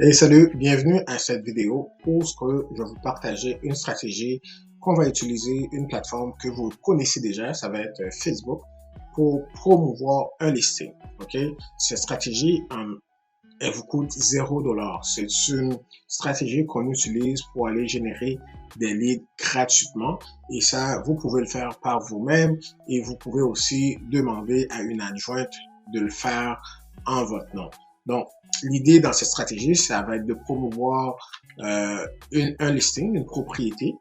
Et salut, bienvenue à cette vidéo où je vais vous partager une stratégie qu'on va utiliser, une plateforme que vous connaissez déjà, ça va être Facebook, pour promouvoir un listing. Ok, cette stratégie, elle vous coûte $0. C'est une stratégie qu'on utilise pour aller générer des leads gratuitement et ça, vous pouvez le faire par vous-même et vous pouvez aussi demander à une adjointe de le faire en votre nom. Donc, l'idée dans cette stratégie, ça va être de promouvoir un listing, une propriété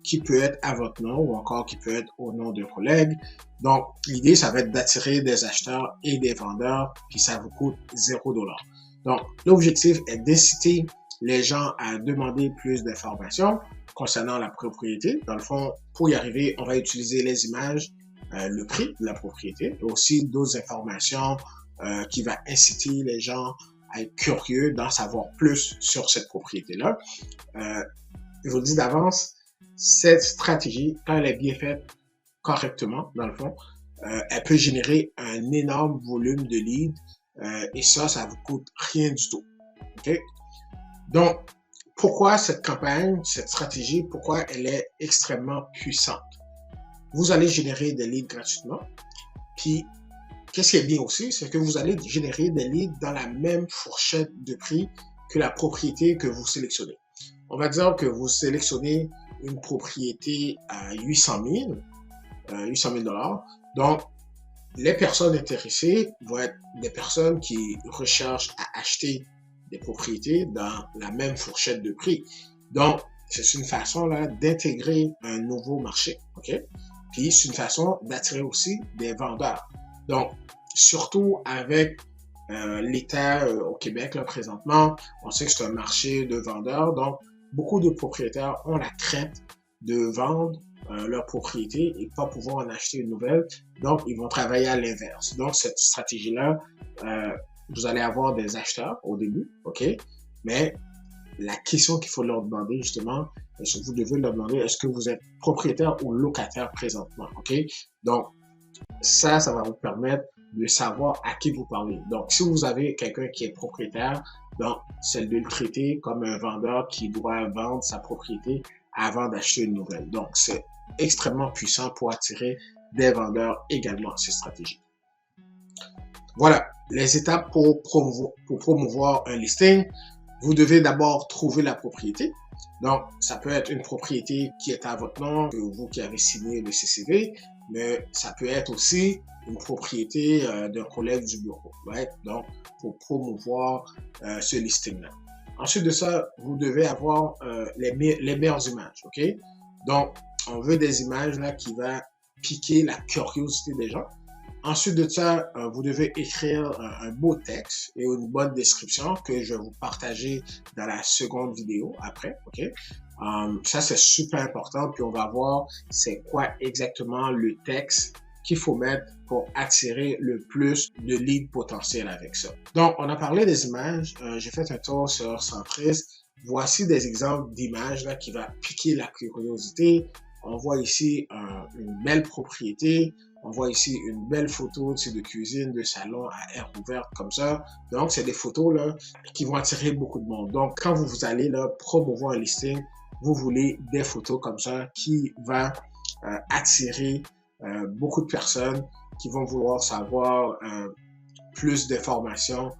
qui peut être à votre nom ou encore qui peut être au nom d'un collègue. Donc, l'idée, ça va être d'attirer des acheteurs et des vendeurs, puis ça vous coûte $0. Donc, l'objectif est d'inciter les gens à demander plus d'informations concernant la propriété. Dans le fond, pour y arriver, on va utiliser les images, le prix de la propriété, et aussi d'autres informations qui va inciter les gens à être curieux d'en savoir plus sur cette propriété-là. Je vous le dis d'avance, cette stratégie, quand elle est bien faite correctement, dans le fond, elle peut générer un énorme volume de leads et ça vous coûte rien du tout. Okay? Donc, pourquoi cette campagne, cette stratégie, pourquoi elle est extrêmement puissante? Vous allez générer des leads gratuitement, puis qu'est-ce qui est bien aussi, c'est que vous allez générer des leads dans la même fourchette de prix que la propriété que vous sélectionnez. On va dire que vous sélectionnez une propriété à 800 000 $. Donc, les personnes intéressées vont être des personnes qui recherchent à acheter des propriétés dans la même fourchette de prix. Donc, c'est une façon là d'intégrer un nouveau marché, ok? Puis, c'est une façon d'attirer aussi des vendeurs. Donc, surtout avec l'État au Québec, là, présentement, on sait que c'est un marché de vendeurs. Donc, beaucoup de propriétaires ont la crainte de vendre leur propriété et pas pouvoir en acheter une nouvelle. Donc, ils vont travailler à l'inverse. Donc, cette stratégie-là, vous allez avoir des acheteurs au début, OK? Mais la question qu'il faut leur demander, justement, est-ce que vous devez leur demander, est-ce que vous êtes propriétaire ou locataire présentement, OK? Donc, ça va vous permettre de savoir à qui vous parlez. Donc, si vous avez quelqu'un qui est propriétaire, donc, c'est de le traiter comme un vendeur qui doit vendre sa propriété avant d'acheter une nouvelle. Donc, c'est extrêmement puissant pour attirer des vendeurs également, ces stratégies. Voilà, les étapes pour promouvoir un listing. Vous devez d'abord trouver la propriété. Donc, ça peut être une propriété qui est à votre nom, que vous qui avez signé le CCV, mais ça peut être aussi une propriété d'un collègue du bureau, right? Donc, pour promouvoir ce listing-là. Ensuite de ça, vous devez avoir les meilleures images, OK? Donc, on veut des images là qui vont piquer la curiosité des gens. Ensuite de ça, vous devez écrire un beau texte et une bonne description que je vais vous partager dans la seconde vidéo après, OK? Ça, c'est super important. Puis, on va voir c'est quoi exactement le texte qu'il faut mettre pour attirer le plus de leads potentiels avec ça. Donc, on a parlé des images. J'ai fait un tour sur Centris. Voici des exemples d'images là qui va piquer la curiosité. On voit ici une belle propriété. On voit ici une belle photo de cuisine, de salon à air ouverte comme ça. Donc, c'est des photos là qui vont attirer beaucoup de monde. Donc, quand vous allez là promouvoir un listing, vous voulez des photos comme ça qui va attirer beaucoup de personnes qui vont vouloir savoir plus d'informations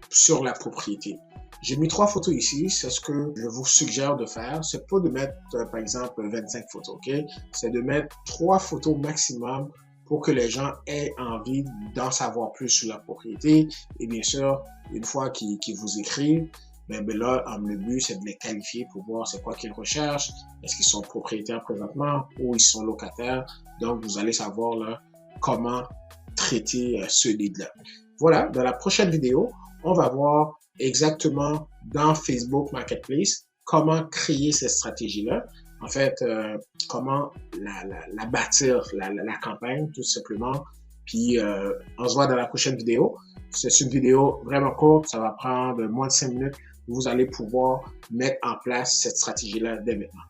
sur la propriété. J'ai mis 3 photos ici, c'est ce que je vous suggère de faire. C'est pas de mettre, par exemple, 25 photos, OK? C'est de mettre 3 photos maximum pour que les gens aient envie d'en savoir plus sur la propriété. Et bien sûr, une fois qu'ils vous écrivent, ben là, le but, c'est de les qualifier pour voir c'est quoi qu'ils recherchent. Est-ce qu'ils sont propriétaires présentement ou ils sont locataires? Donc, vous allez savoir là comment traiter ce lead-là. Voilà, dans la prochaine vidéo, on va voir exactement dans Facebook Marketplace comment créer cette stratégie-là. En fait, comment la bâtir, la campagne, tout simplement. Puis, on se voit dans la prochaine vidéo. C'est une vidéo vraiment courte, ça va prendre moins de 5 minutes. Vous allez pouvoir mettre en place cette stratégie-là dès maintenant.